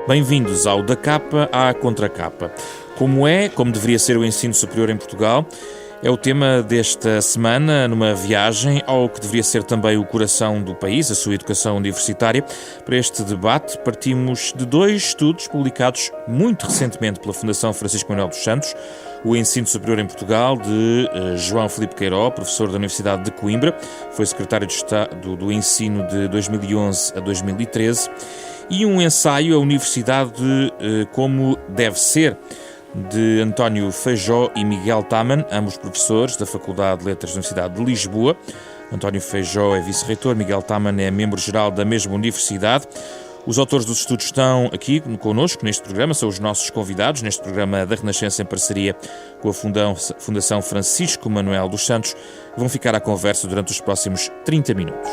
Bem-vindos ao Da Capa à Contracapa. Como deveria ser o ensino superior em Portugal, é o tema desta semana, numa viagem ao que deveria ser também o coração do país, a sua educação universitária. Para este debate, partimos de dois estudos publicados muito recentemente pela Fundação Francisco Manuel dos Santos: o Ensino Superior em Portugal, de João Filipe Queiró, professor da Universidade de Coimbra, foi secretário de Estado do Ensino de 2011 a 2013, e um ensaio, A Universidade como Deve Ser, de António Feijó e Miguel Taman, ambos professores da Faculdade de Letras da Universidade de Lisboa. António Feijó é vice-reitor, Miguel Taman é membro-geral da mesma universidade. Os autores dos estudos estão aqui connosco neste programa, são os nossos convidados, neste programa da Renascença em parceria com a Fundação Francisco Manuel dos Santos. Vão ficar à conversa durante os próximos 30 minutos.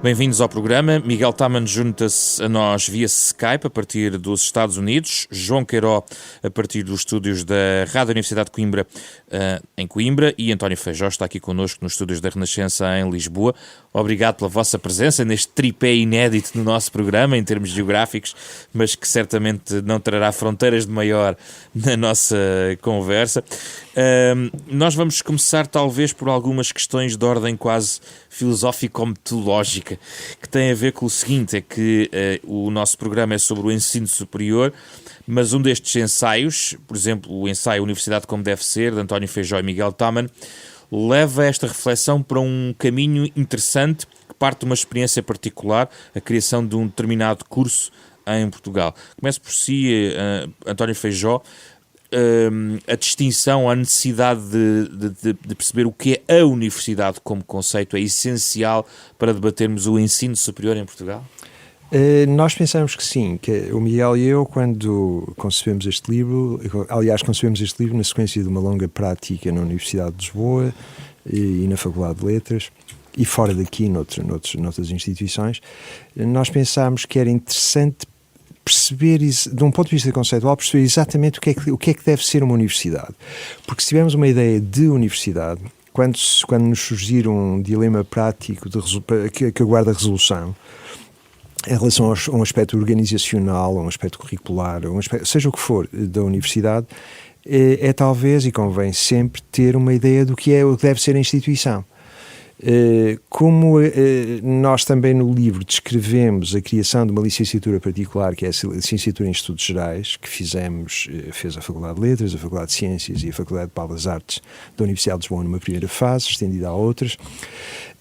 Bem-vindos ao programa. Miguel Taman junta-se a nós via Skype a partir dos Estados Unidos, João Queiró a partir dos estúdios da Rádio Universidade de Coimbra, em Coimbra, e António Feijó está aqui connosco nos estúdios da Renascença em Lisboa. Obrigado pela vossa presença neste tripé inédito no nosso programa, em termos geográficos, mas que certamente não trará fronteiras de maior na nossa conversa. Nós vamos começar talvez por algumas questões de ordem quase filosófico-metodológica, que têm a ver com o seguinte: é que o nosso programa é sobre o ensino superior, mas um destes ensaios, por exemplo, o ensaio Universidade como Deve Ser, de António Feijó e Miguel Taman, leva esta reflexão para um caminho interessante que parte de uma experiência particular, a criação de um determinado curso em Portugal. Começo por si, António Feijó. A distinção, a necessidade de perceber o que é a universidade como conceito é essencial para debatermos o ensino superior em Portugal? Nós pensamos que sim, que o Miguel e eu, quando concebemos este livro, na sequência de uma longa prática na Universidade de Lisboa e na Faculdade de Letras, e fora daqui, noutras instituições, nós pensámos que era interessante perceber, de um ponto de vista conceitual, perceber exatamente o que é que deve ser uma universidade. Porque se tivermos uma ideia de universidade, quando nos surgir um dilema prático que aguarda resolução, em relação a um aspecto organizacional, a um aspecto curricular, seja o que for da universidade, é talvez, e convém sempre, ter uma ideia do que deve ser a instituição. Como nós também no livro descrevemos a criação de uma licenciatura particular, que é a licenciatura em Estudos Gerais, que fez a Faculdade de Letras, a Faculdade de Ciências e a Faculdade de Belas Artes da Universidade de Lisboa numa primeira fase, estendida a outras.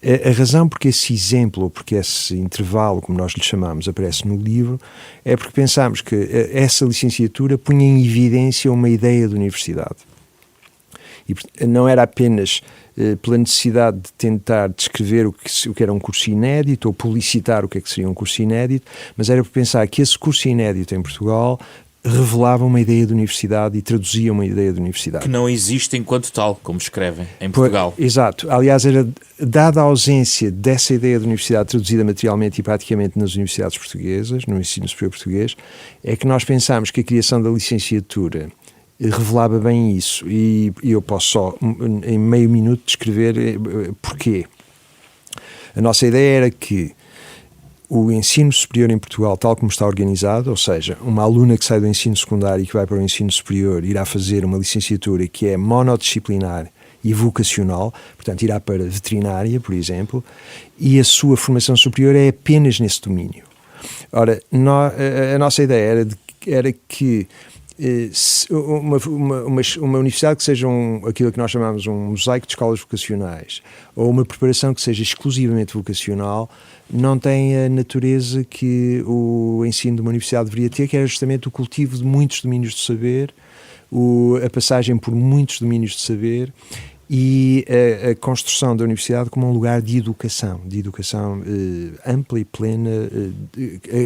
A razão porque esse exemplo, ou porque esse intervalo, como nós lhe chamamos, aparece no livro, é porque pensámos que essa licenciatura punha em evidência uma ideia de universidade. E não era apenas pela necessidade de tentar descrever o que era um curso inédito ou publicitar o que é que seria um curso inédito, mas era por pensar que esse curso inédito em Portugal revelava uma ideia de universidade e traduzia uma ideia de universidade. Que não existe enquanto tal, como escrevem, em Portugal. Exato. Aliás, era dada a ausência dessa ideia de universidade traduzida materialmente e praticamente nas universidades portuguesas, no ensino superior português, é que nós pensámos que a criação da licenciatura revelava bem isso, e eu posso só, em meio minuto, descrever porquê. A nossa ideia era que o ensino superior em Portugal, tal como está organizado, ou seja, uma aluna que sai do ensino secundário e que vai para o ensino superior irá fazer uma licenciatura que é monodisciplinar e vocacional, portanto irá para veterinária, por exemplo, e a sua formação superior é apenas nesse domínio. Ora, a nossa ideia era que uma universidade que seja aquilo que nós chamamos um mosaico de escolas vocacionais, ou uma preparação que seja exclusivamente vocacional, não tem a natureza que o ensino de uma universidade deveria ter, que era justamente o cultivo de muitos domínios de saber, a passagem por muitos domínios de saber, e a construção da universidade como um lugar de educação ampla e plena,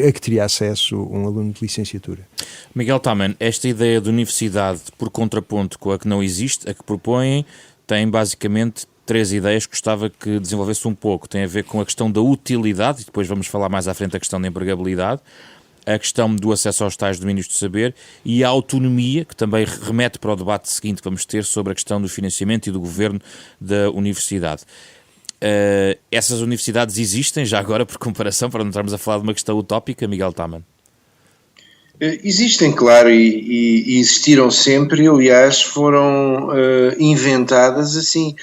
a que teria acesso um aluno de licenciatura. Miguel Taman, esta ideia de universidade, por contraponto com a que não existe, a que propõem, tem basicamente três ideias que gostava que desenvolvesse um pouco. Tem a ver com a questão da utilidade, e depois vamos falar mais à frente da questão da empregabilidade, a questão do acesso aos tais domínios de saber e a autonomia, que também remete para o debate seguinte que vamos ter sobre a questão do financiamento e do governo da universidade. Essas universidades existem, já agora, por comparação, para não estarmos a falar de uma questão utópica, Miguel Taman? Existem, claro, e existiram sempre, aliás, foram inventadas assim,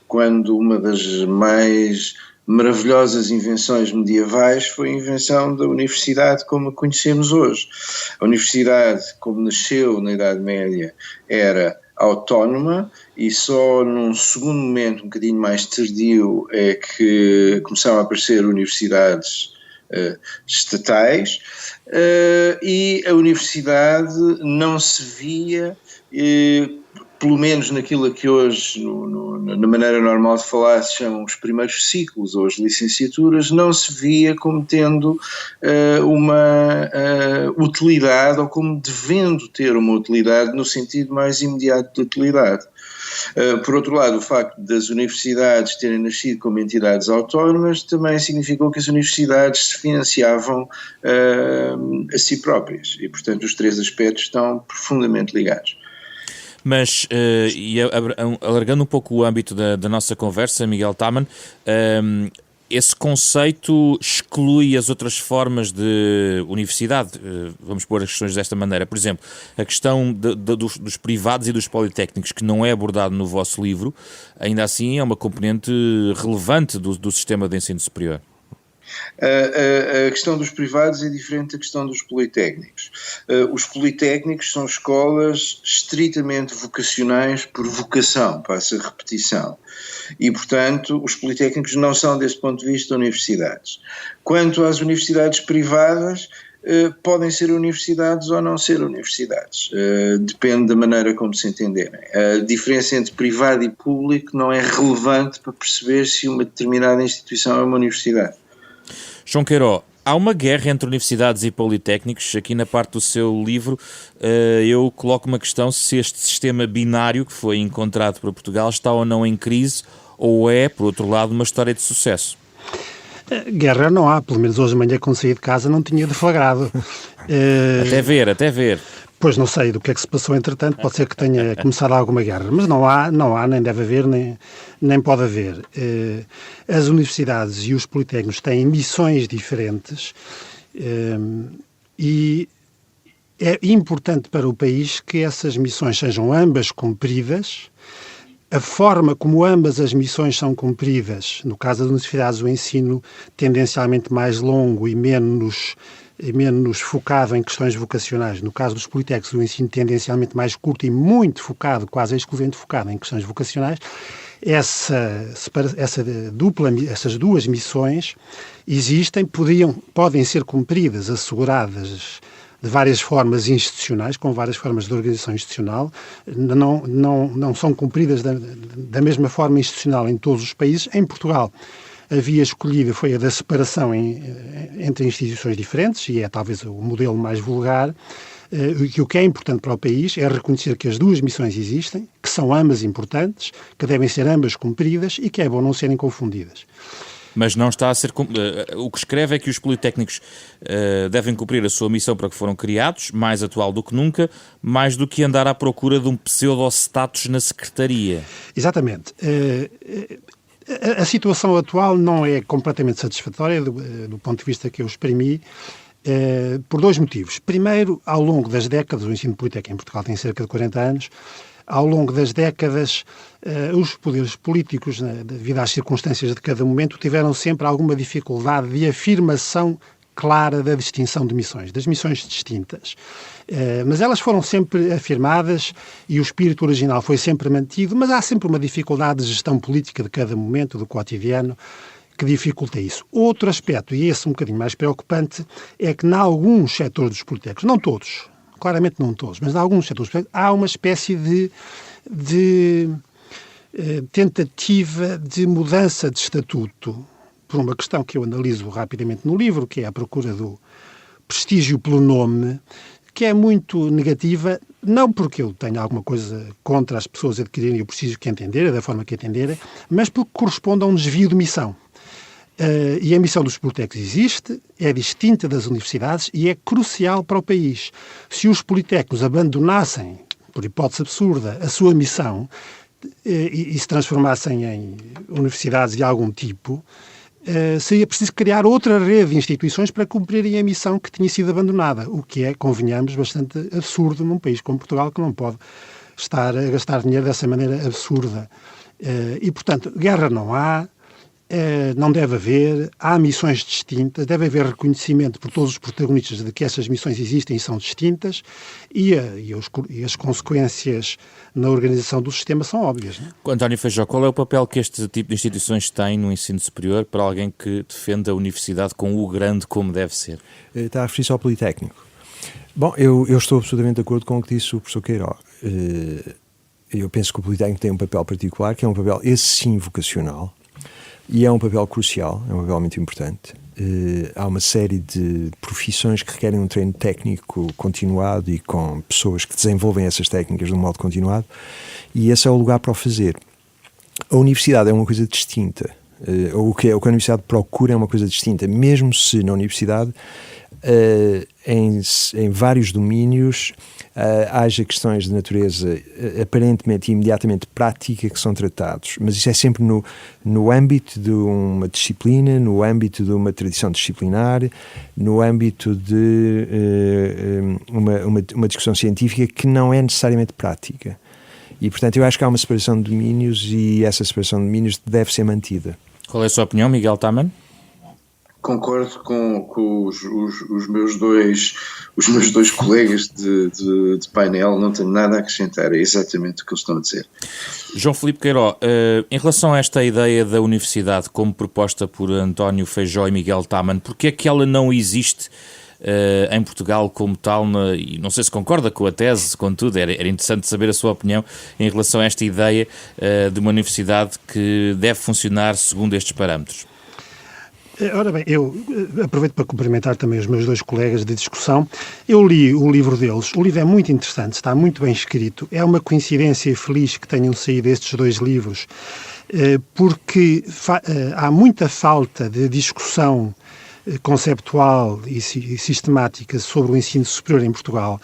quando uma das mais maravilhosas invenções medievais foi a invenção da universidade como a conhecemos hoje. A universidade, como nasceu na Idade Média, era autónoma e só num segundo momento, um bocadinho mais tardio, é que começaram a aparecer universidades estatais, e a universidade não se via, pelo menos naquilo que hoje, na maneira normal de falar, se chamam os primeiros ciclos ou as licenciaturas, não se via como tendo uma utilidade ou como devendo ter uma utilidade no sentido mais imediato de utilidade. Por outro lado, o facto das universidades terem nascido como entidades autónomas também significou que as universidades se financiavam a si próprias e, portanto, os três aspectos estão profundamente ligados. Mas, alargando um pouco o âmbito da nossa conversa, Miguel Taman, esse conceito exclui as outras formas de universidade. Vamos pôr as questões desta maneira. Por exemplo, a questão dos privados e dos politécnicos, que não é abordado no vosso livro, ainda assim é uma componente relevante do sistema de ensino superior. A questão dos privados é diferente da questão dos politécnicos. Os politécnicos são escolas estritamente vocacionais por vocação, passa a repetição. E, portanto, os politécnicos não são, desse ponto de vista, universidades. Quanto às universidades privadas, podem ser universidades ou não ser universidades. Depende da maneira como se entenderem. A diferença entre privado e público não é relevante para perceber se uma determinada instituição é uma universidade. João Queiró, há uma guerra entre universidades e politécnicos. Aqui na parte do seu livro eu coloco uma questão se este sistema binário que foi encontrado para Portugal está ou não em crise, ou é, por outro lado, uma história de sucesso. Guerra não há, pelo menos hoje de manhã quando saí de casa não tinha deflagrado. Até ver. Pois não sei do que é que se passou entretanto, pode ser que tenha começado alguma guerra, mas não há, nem deve haver, nem pode haver. As universidades e os politécnicos têm missões diferentes e é importante para o país que essas missões sejam ambas cumpridas. A forma como ambas as missões são cumpridas, no caso das universidades, o ensino tendencialmente mais longo e menos focado em questões vocacionais. No caso dos politécnicos, o ensino tendencialmente mais curto e muito focado, quase exclusivamente focado em questões vocacionais. Essas duas missões existem, podem ser cumpridas, asseguradas de várias formas institucionais, com várias formas de organização institucional, não são cumpridas da mesma forma institucional em todos os países. Em Portugal, a via escolhida foi a da separação entre instituições diferentes, e é talvez o modelo mais vulgar. O que é importante para o país é reconhecer que as duas missões existem, que são ambas importantes, que devem ser ambas cumpridas e que é bom não serem confundidas. Mas não está a ser... O que escreve é que os politécnicos devem cumprir a sua missão para que foram criados, mais atual do que nunca, mais do que andar à procura de um pseudo-status na secretaria. Exatamente. A situação atual não é completamente satisfatória do ponto de vista que eu exprimi, por dois motivos. Primeiro, ao longo das décadas, o ensino politécnico em Portugal tem cerca de 40 anos, ao longo das décadas, os poderes políticos, devido às circunstâncias de cada momento, tiveram sempre alguma dificuldade de afirmação clara da distinção de missões, das missões distintas. Mas elas foram sempre afirmadas e o espírito original foi sempre mantido, mas há sempre uma dificuldade de gestão política de cada momento, do cotidiano, que dificulta isso. Outro aspecto, e esse um bocadinho mais preocupante, é que em alguns setores dos politécnicos, não todos, claramente não todos, mas em alguns setores há uma espécie de tentativa de mudança de estatuto, por uma questão que eu analiso rapidamente no livro, que é a procura do prestígio pelo nome, que é muito negativa, não porque eu tenha alguma coisa contra as pessoas adquirirem o prestígio que entenderem, da forma que entenderem, mas porque corresponde a um desvio de missão. E a missão dos politécnicos existe, é distinta das universidades e é crucial para o país. Se os politécnicos abandonassem, por hipótese absurda, a sua missão, e se transformassem em universidades de algum tipo, seria preciso criar outra rede de instituições para cumprirem a missão que tinha sido abandonada, o que é, convenhamos, bastante absurdo num país como Portugal, que não pode estar a gastar dinheiro dessa maneira absurda. E, portanto, guerra não há, não deve haver, há missões distintas, deve haver reconhecimento por todos os protagonistas de que essas missões existem e são distintas, e as consequências na organização do sistema são óbvias. Não é? António Feijó, qual é o papel que este tipo de instituições tem no ensino superior para alguém que defende a universidade com o grande como deve ser? Está a referir-se ao Politécnico. Bom, eu estou absolutamente de acordo com o que disse o professor Queiroz. Eu penso que o Politécnico tem um papel particular, que é um papel, esse sim, vocacional, e é um papel crucial, é um papel muito importante. Há uma série de profissões que requerem um treino técnico continuado e com pessoas que desenvolvem essas técnicas de um modo continuado, e esse é o lugar para o fazer. A universidade é uma coisa distinta, o que a universidade procura é uma coisa distinta, mesmo se na universidade, em vários domínios, haja questões de natureza aparentemente e imediatamente prática que são tratados, mas isso é sempre no âmbito de uma disciplina, no âmbito de uma tradição disciplinar, no âmbito de uma discussão científica que não é necessariamente prática. E, portanto, eu acho que há uma separação de domínios e essa separação de domínios deve ser mantida. Qual é a sua opinião, Miguel Taman? Concordo com os meus dois colegas de painel, não tenho nada a acrescentar, é exatamente o que eles estão a dizer. João Filipe Queiroz, em relação a esta ideia da universidade como proposta por António Feijó e Miguel Taman, porque é que ela não existe em Portugal como tal, e não sei se concorda com a tese, contudo, era interessante saber a sua opinião em relação a esta ideia de uma universidade que deve funcionar segundo estes parâmetros. Ora bem, eu aproveito para cumprimentar também os meus dois colegas de discussão. Eu li o livro deles, o livro é muito interessante, está muito bem escrito. É uma coincidência feliz que tenham saído estes dois livros, porque há muita falta de discussão conceptual e sistemática sobre o ensino superior em Portugal.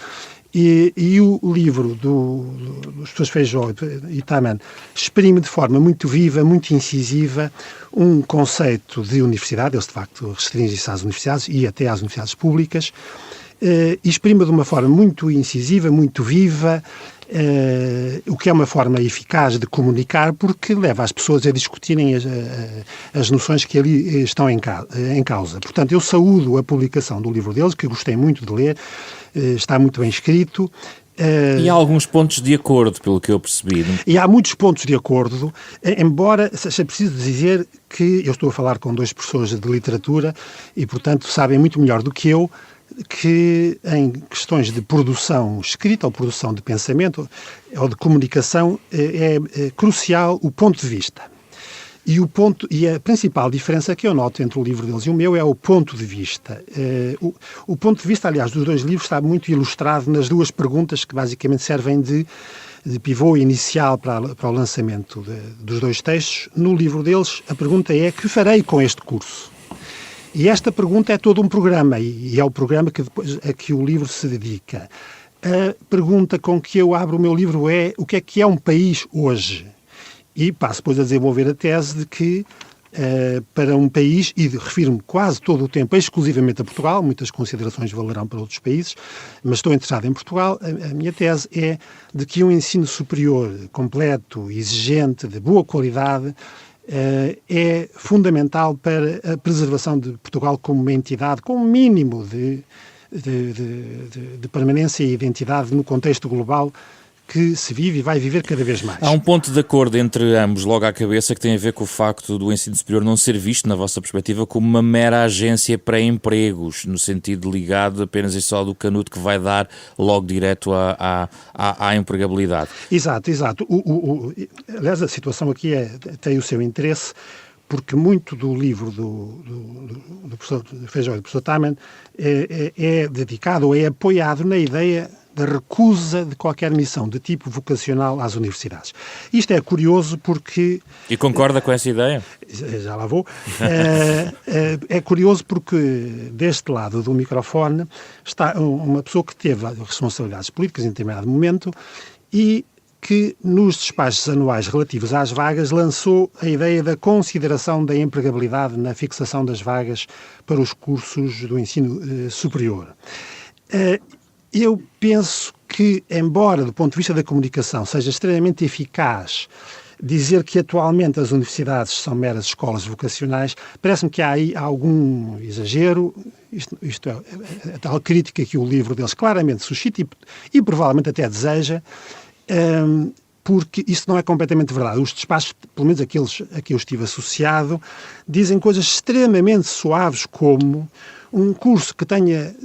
E o livro dos professores Feijó e Taman exprime de forma muito viva, muito incisiva, um conceito de universidade, eles de facto restringem-se às universidades e até às universidades públicas, e exprime de uma forma muito incisiva, muito viva, o que é uma forma eficaz de comunicar, porque leva as pessoas a discutirem as noções que ali estão em causa. Portanto, eu saúdo a publicação do livro deles, que gostei muito de ler, está muito bem escrito. E há alguns pontos de acordo, pelo que eu percebi. E há muitos pontos de acordo, embora seja preciso dizer que eu estou a falar com dois professores de literatura e, portanto, sabem muito melhor do que eu que em questões de produção escrita ou produção de pensamento ou de comunicação é crucial o ponto de vista. E a principal diferença que eu noto entre o livro deles e o meu é o ponto de vista. O ponto de vista, aliás, dos dois livros está muito ilustrado nas duas perguntas que basicamente servem de pivô inicial para o lançamento dos dois textos. No livro deles, a pergunta é: que farei com este curso? E esta pergunta é todo um programa, e é o programa a que o livro se dedica. A pergunta com que eu abro o meu livro é: o que é um país hoje? E passo depois a desenvolver a tese de que para um país, e refiro-me quase todo o tempo exclusivamente a Portugal, muitas considerações valerão para outros países, mas estou interessado em Portugal, a minha tese é de que um ensino superior completo, exigente, de boa qualidade, é fundamental para a preservação de Portugal como uma entidade com um mínimo de permanência e identidade no contexto global que se vive e vai viver cada vez mais. Há um ponto de acordo entre ambos, logo à cabeça, que tem a ver com o facto do ensino superior não ser visto, na vossa perspectiva, como uma mera agência para empregos, no sentido ligado apenas e só do canudo que vai dar logo direto à empregabilidade. Exato. Aliás, a situação aqui tem o seu interesse, porque muito do livro do professor Feijó e do professor Taman é dedicado ou é apoiado na ideia da recusa de qualquer missão de tipo vocacional às universidades. Isto é curioso porque... E concorda com essa ideia? Já lá vou. É curioso porque deste lado do microfone está uma pessoa que teve responsabilidades políticas em determinado momento e que, nos despachos anuais relativos às vagas, lançou a ideia da consideração da empregabilidade na fixação das vagas para os cursos do ensino superior. Eu penso que, embora do ponto de vista da comunicação seja extremamente eficaz dizer que atualmente as universidades são meras escolas vocacionais, parece-me que há aí algum exagero, isto é a tal crítica que o livro deles claramente suscita e provavelmente até deseja, porque isso não é completamente verdade. Os despachos, pelo menos aqueles a que eu estive associado, dizem coisas extremamente suaves como um curso que tenha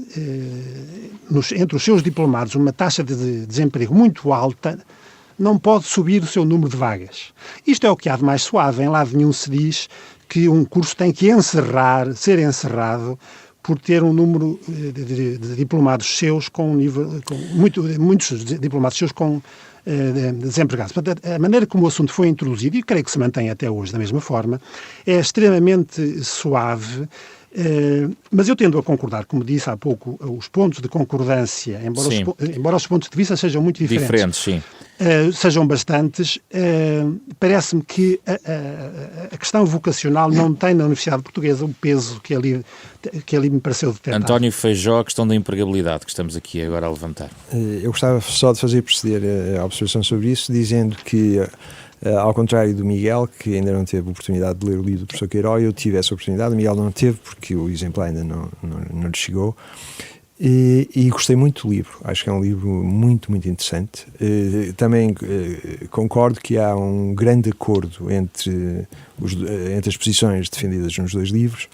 entre os seus diplomados uma taxa de desemprego muito alta não pode subir o seu número de vagas. Isto é o que há de mais suave. Em lado nenhum se diz que um curso tem que ser encerrado por ter um número de diplomados seus com um nível, muitos diplomados seus com desempregados. Portanto, a maneira como o assunto foi introduzido, e creio que se mantém até hoje da mesma forma, é extremamente suave. Mas eu tendo a concordar, como disse há pouco, os pontos de concordância, embora os pontos de vista sejam muito diferentes sim. Sejam bastantes, parece-me que a questão vocacional não tem na Universidade Portuguesa o peso que ali me pareceu detectar. António Feijó, a questão da empregabilidade que estamos aqui agora a levantar. Eu gostava só de fazer proceder a observação sobre isso, dizendo que ao contrário do Miguel, que ainda não teve a oportunidade de ler o livro do professor Queiroz, eu tive essa oportunidade, o Miguel não teve porque o exemplar ainda não lhe chegou, e gostei muito do livro, acho que é um livro muito, muito interessante. Também concordo que há um grande acordo entre as posições defendidas nos dois livros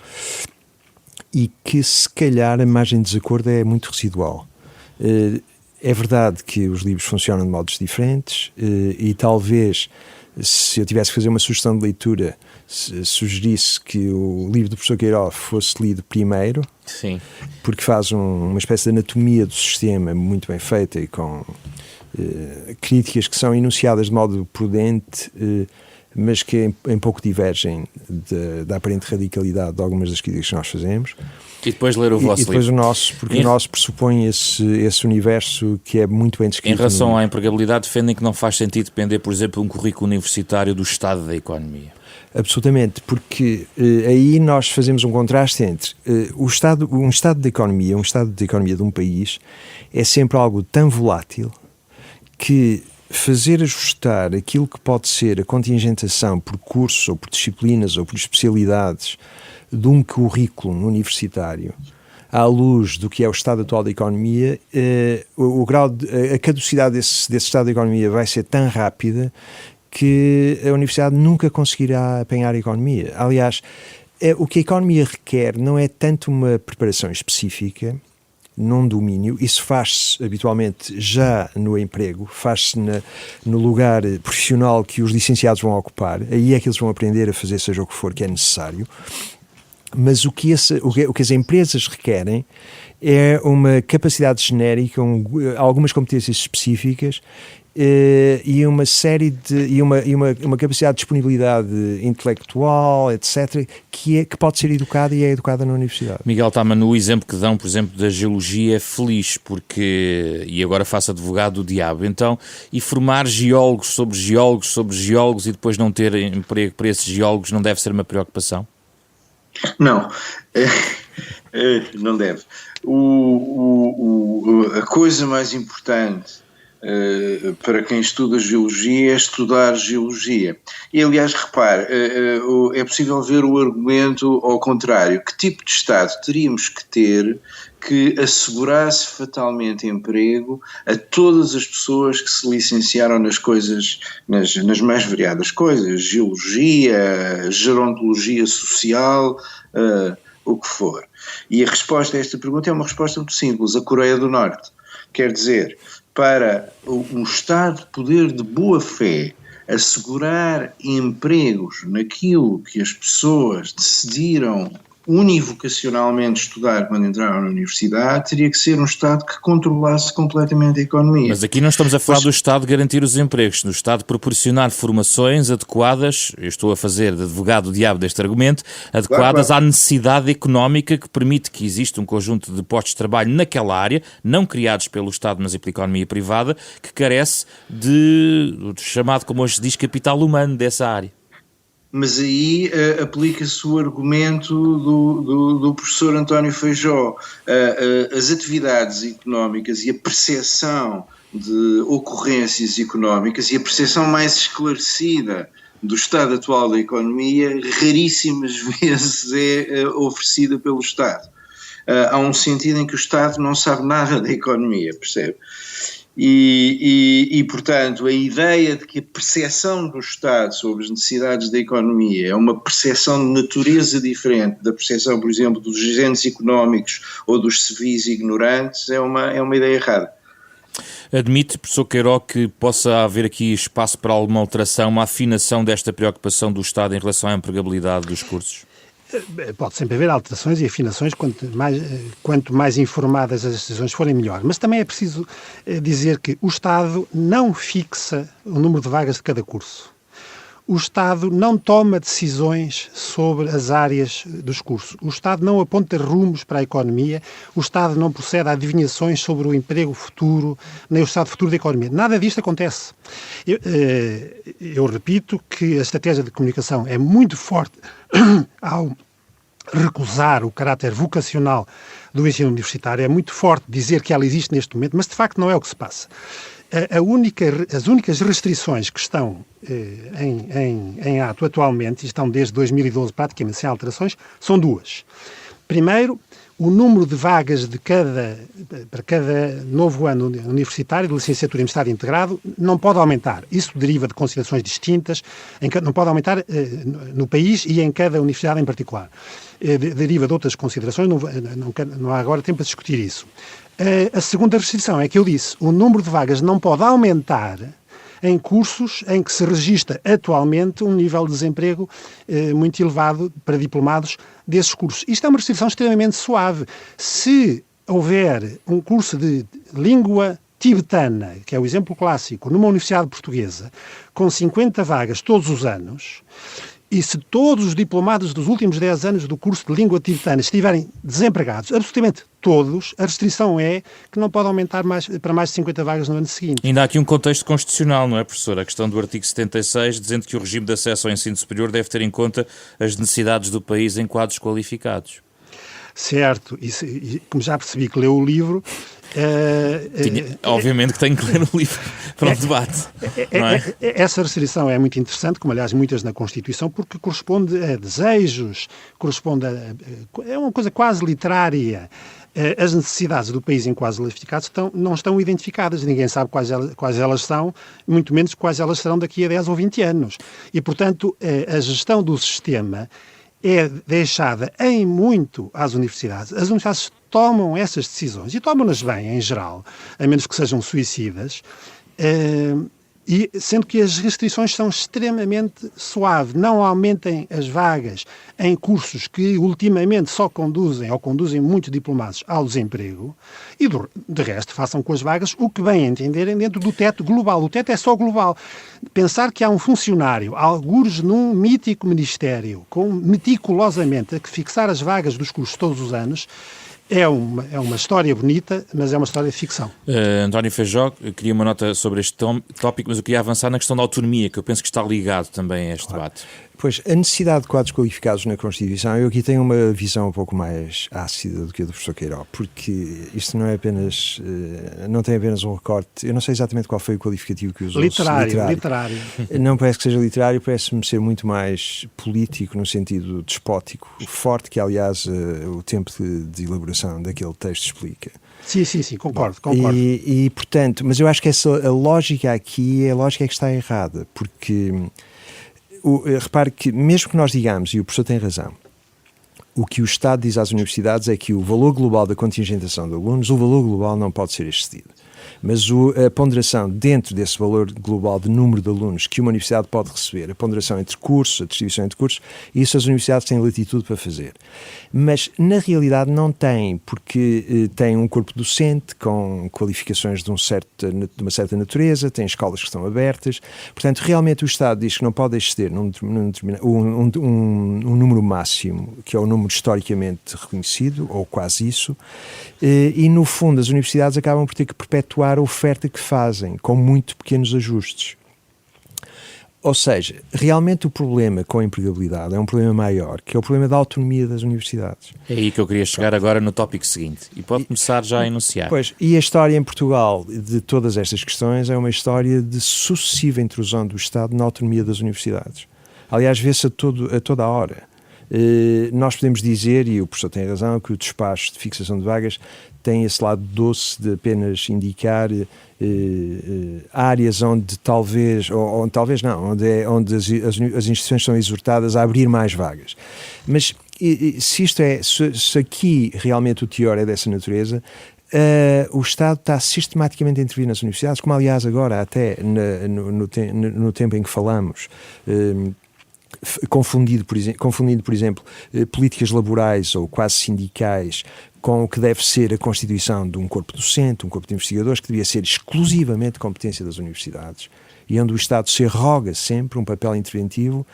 e que se calhar a margem de desacordo é muito residual. É verdade que os livros funcionam de modos diferentes e talvez, se eu tivesse que fazer uma sugestão de leitura, sugerisse que o livro do professor Queiroz fosse lido primeiro. Sim. Porque faz uma espécie de anatomia do sistema muito bem feita e com críticas que são enunciadas de modo prudente, mas que em pouco divergem da aparente radicalidade de algumas das críticas que nós fazemos. E depois ler o vosso livro. E depois livro. O nosso, porque o nosso pressupõe esse universo que é muito bem descrito. Em relação à empregabilidade, defendem que não faz sentido depender, por exemplo, de um currículo universitário do estado da economia. Absolutamente, porque aí nós fazemos um contraste entre um estado de economia de um país é sempre algo tão volátil que fazer ajustar aquilo que pode ser a contingentação por cursos ou por disciplinas ou por especialidades de um currículo universitário à luz do que é o estado atual da economia, a caducidade desse estado da economia vai ser tão rápida que a universidade nunca conseguirá apanhar a economia. Aliás, o que a economia requer não é tanto uma preparação específica num domínio, isso faz-se habitualmente já no emprego, faz-se no lugar profissional que os licenciados vão ocupar, aí é que eles vão aprender a fazer seja o que for que é necessário, mas o que as empresas requerem é uma capacidade genérica, algumas competências específicas e uma série de uma capacidade de disponibilidade intelectual, etc., que pode ser educada e é educada na universidade. Miguel Tama, o exemplo que dão, por exemplo, da geologia é feliz, porque, e agora faço advogado do diabo, então, e formar geólogos sobre geólogos e depois não ter emprego para esses geólogos não deve ser uma preocupação? Não, não deve. A coisa mais importante para quem estuda geologia é estudar geologia. E, aliás, repare, é possível ver o argumento ao contrário. Que tipo de Estado teríamos que ter que assegurasse fatalmente emprego a todas as pessoas que se licenciaram nas coisas, nas mais variadas coisas, geologia, gerontologia social, o que for. E a resposta a esta pergunta é uma resposta muito simples: a Coreia do Norte. Quer dizer, para um Estado poder de boa fé assegurar empregos naquilo que as pessoas decidiram univocacionalmente estudar quando entraram na universidade, teria que ser um Estado que controlasse completamente a economia. Mas aqui não estamos a falar do Estado garantir os empregos, do Estado proporcionar formações adequadas, eu estou a fazer de advogado diabo deste argumento, adequadas à necessidade económica que permite que exista um conjunto de postos de trabalho naquela área, não criados pelo Estado, mas pela economia privada, que carece de chamado, como hoje se diz, capital humano dessa área. Mas aí aplica-se o argumento do professor António Feijó. As atividades económicas e a percepção de ocorrências económicas e a percepção mais esclarecida do estado atual da economia raríssimas vezes é oferecida pelo Estado. Há um sentido em que o Estado não sabe nada da economia, percebe? E, portanto, a ideia de que a percepção do Estado sobre as necessidades da economia é uma percepção de natureza diferente da percepção, por exemplo, dos agentes económicos ou dos civis ignorantes é uma ideia errada. Admite, professor Queiró, que possa haver aqui espaço para alguma alteração, uma afinação desta preocupação do Estado em relação à empregabilidade dos cursos? Pode sempre haver alterações e afinações, quanto mais informadas as decisões forem, melhor. Mas também é preciso dizer que o Estado não fixa o número de vagas de cada curso. O Estado não toma decisões sobre as áreas dos cursos. O Estado não aponta rumos para a economia. O Estado não procede a adivinhações sobre o emprego futuro, nem o estado futuro da economia. Nada disto acontece. Eu repito que a estratégia de comunicação é muito forte ao recusar o caráter vocacional do ensino universitário. É muito forte dizer que ela existe neste momento, mas de facto não é o que se passa. As únicas restrições que estão em ato atualmente, e estão desde 2012 praticamente sem alterações, são duas. Primeiro, o número de vagas para cada novo ano universitário, de licenciatura e mestrado integrado, não pode aumentar. Isso deriva de considerações distintas, não pode aumentar no país e em cada universidade em particular. Deriva de outras considerações, não há agora tempo para discutir isso. A segunda restrição é que eu disse, o número de vagas não pode aumentar em cursos em que se registra atualmente um nível de desemprego muito elevado para diplomados desses cursos. Isto é uma restrição extremamente suave. Se houver um curso de língua tibetana, que é o exemplo clássico, numa universidade portuguesa, com 50 vagas todos os anos, e se todos os diplomados dos últimos 10 anos do curso de língua tibetana estiverem desempregados, absolutamente todos, a restrição é que não pode aumentar para mais de 50 vagas no ano seguinte. Ainda há aqui um contexto constitucional, não é, professor? A questão do artigo 76, dizendo que o regime de acesso ao ensino superior deve ter em conta as necessidades do país em quadros qualificados. Certo, e como já percebi que leu o livro... obviamente que tenho que ler o livro para o debate. Não é? Essa restrição é muito interessante, como aliás muitas na Constituição, porque corresponde a desejos, é uma coisa quase literária. As necessidades do país em quadros qualificados não estão identificadas, ninguém sabe quais elas são, muito menos quais elas serão daqui a 10 ou 20 anos. E, portanto, a gestão do sistema é deixada em muito às universidades. As universidades tomam essas decisões e tomam-nas bem, em geral, a menos que sejam suicidas, e sendo que as restrições são extremamente suaves. Não aumentem as vagas em cursos que ultimamente só conduzem muitos diplomados ao desemprego e, de resto, façam com as vagas o que bem entenderem dentro do teto global. O teto é só global. Pensar que há um funcionário, algures num mítico ministério, meticulosamente a que fixar as vagas dos cursos todos os anos, é uma história bonita, mas é uma história de ficção. António Feijó, eu queria uma nota sobre este tópico, mas eu queria avançar na questão da autonomia, que eu penso que está ligado também a este debate. Pois, a necessidade de quadros qualificados na Constituição, eu aqui tenho uma visão um pouco mais ácida do que a do professor Queiró, porque isto não é apenas, não tem apenas um recorte, eu não sei exatamente qual foi o qualificativo que usou. Literário. Não parece que seja literário, parece-me ser muito mais político, no sentido despótico, forte, que aliás o tempo de elaboração daquele texto explica. Sim, concordo. E portanto, mas eu acho que a lógica aqui é a lógica que está errada, porque... repare que, mesmo que nós digamos, e o professor tem razão, o que o Estado diz às universidades é que o valor global da contingentação de alunos, o valor global não pode ser excedido. Mas a ponderação dentro desse valor global de número de alunos que uma universidade pode receber, a ponderação entre cursos, a distribuição entre cursos, isso as universidades têm latitude para fazer. Mas na realidade não têm, porque têm um corpo docente com qualificações de uma certa natureza, têm escolas que estão abertas, portanto realmente o Estado diz que não pode exceder um número máximo, que é o número historicamente reconhecido, ou quase isso, e no fundo as universidades acabam por ter que perpetuar a oferta que fazem, com muito pequenos ajustes. Ou seja, realmente o problema com a empregabilidade é um problema maior, que é o problema da autonomia das universidades. É aí que eu queria chegar agora no tópico seguinte. E pode começar já a enunciar. Pois, e a história em Portugal de todas estas questões é uma história de sucessiva intrusão do Estado na autonomia das universidades. Aliás, vê-se a toda a hora. Nós podemos dizer, e o professor tem razão, que o despacho de fixação de vagas tem esse lado doce de apenas indicar áreas onde talvez, ou talvez não, onde as instituições são exortadas a abrir mais vagas. Mas se aqui realmente o teor é dessa natureza, o Estado está sistematicamente a intervir nas universidades, como aliás agora até no tempo em que falamos, confundindo, por exemplo, políticas laborais ou quase sindicais com o que deve ser a constituição de um corpo docente, um corpo de investigadores, que devia ser exclusivamente competência das universidades, e onde o Estado se arroga sempre um papel interventivo,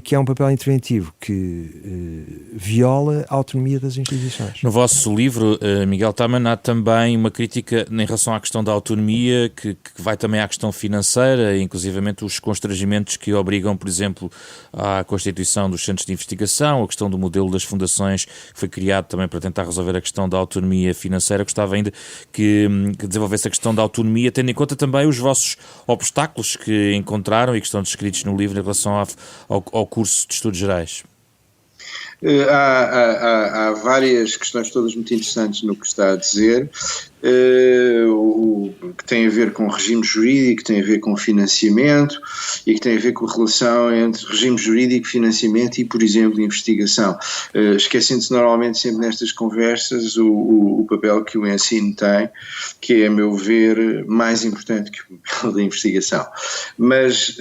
que é um papel interventivo que viola a autonomia das instituições. No vosso livro, Miguel Taman, há também uma crítica em relação à questão da autonomia, que vai também à questão financeira, inclusivamente os constrangimentos que obrigam, por exemplo, à constituição dos centros de investigação, a questão do modelo das fundações, que foi criado também para tentar resolver a questão da autonomia financeira. Gostava ainda que desenvolvesse a questão da autonomia, tendo em conta também os vossos obstáculos que encontraram e que estão descritos no livro em relação ao curso de Estudos Gerais. Há várias questões todas muito interessantes no que está a dizer, que tem a ver com regime jurídico, que tem a ver com financiamento e que tem a ver com a relação entre regime jurídico, financiamento e, por exemplo, investigação. Esquecendo-se normalmente sempre nestas conversas o papel que o ensino tem, que é, a meu ver, mais importante que o papel da investigação. Mas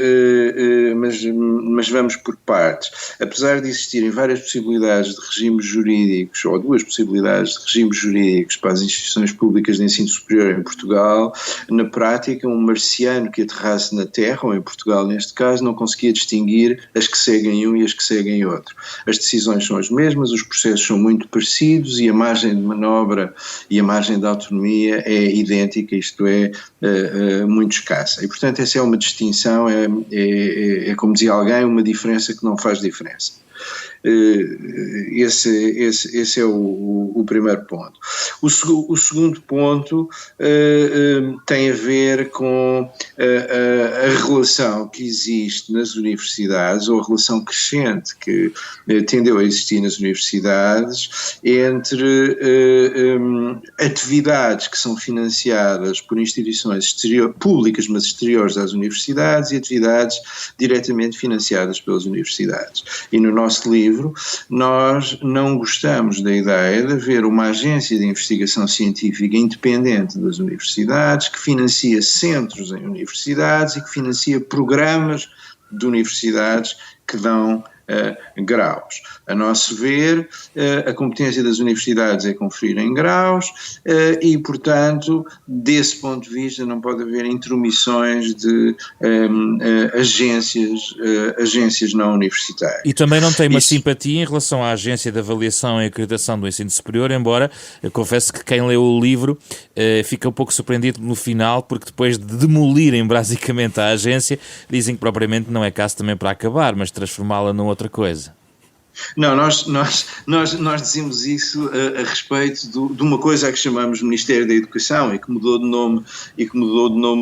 vamos por partes. Apesar de existirem várias possibilidades de regimes jurídicos, ou duas possibilidades de regimes jurídicos para as instituições públicas de ensino superior em Portugal, na prática um marciano que aterrasse na Terra, ou em Portugal neste caso, não conseguia distinguir as que seguem um e as que seguem outro. As decisões são as mesmas, os processos são muito parecidos e a margem de manobra e a margem de autonomia é idêntica, isto é, muito escassa. E portanto essa é uma distinção, é como dizia alguém, uma diferença que não faz diferença. Esse é o primeiro ponto. O segundo ponto tem a ver com a relação que existe nas universidades, ou a relação crescente que tendeu a existir nas universidades entre atividades que são financiadas por instituições públicas, mas exteriores às universidades, e atividades diretamente financiadas pelas universidades. E no nosso livro nós não gostamos da ideia de haver uma agência de investigação científica independente das universidades, que financia centros em universidades e que financia programas de universidades que dão graus. A nosso ver, a competência das universidades é conferir em graus e, portanto, desse ponto de vista não pode haver intromissões de agências não universitárias. E também não tem uma simpatia em relação à agência de avaliação e acreditação do ensino superior, embora eu confesso que quem leu o livro fica um pouco surpreendido no final, porque depois de demolirem basicamente a agência, dizem que propriamente não é caso também para acabar, mas transformá-la numa outra coisa. Não, nós dizemos isso a respeito de uma coisa a que chamamos Ministério da Educação e que mudou de nome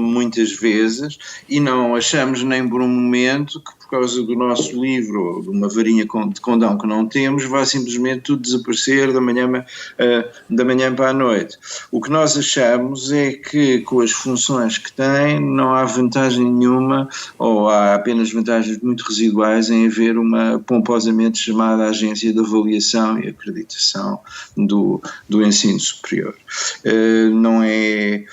muitas vezes, e não achamos nem por um momento que, por causa do nosso livro, ou de uma varinha de condão que não temos, vai simplesmente tudo desaparecer da manhã para a noite. O que nós achamos é que, com as funções que tem, não há vantagem nenhuma, ou há apenas vantagens muito residuais em haver uma pomposamente chamada Agência de Avaliação e Acreditação do ensino superior. Não é...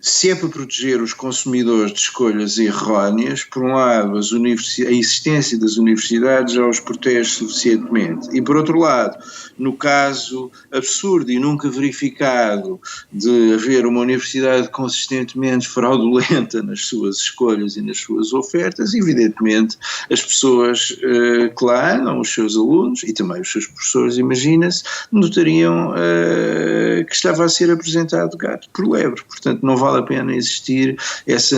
Se é para proteger os consumidores de escolhas erróneas, por um lado, a existência das universidades já os protege suficientemente. E, por outro lado, no caso absurdo e nunca verificado de haver uma universidade consistentemente fraudulenta nas suas escolhas e nas suas ofertas, evidentemente as pessoas que lá andam, os seus alunos e também os seus professores, imagina-se, notariam que estava a ser apresentado gato por lebre. Portanto, não vale a pena existir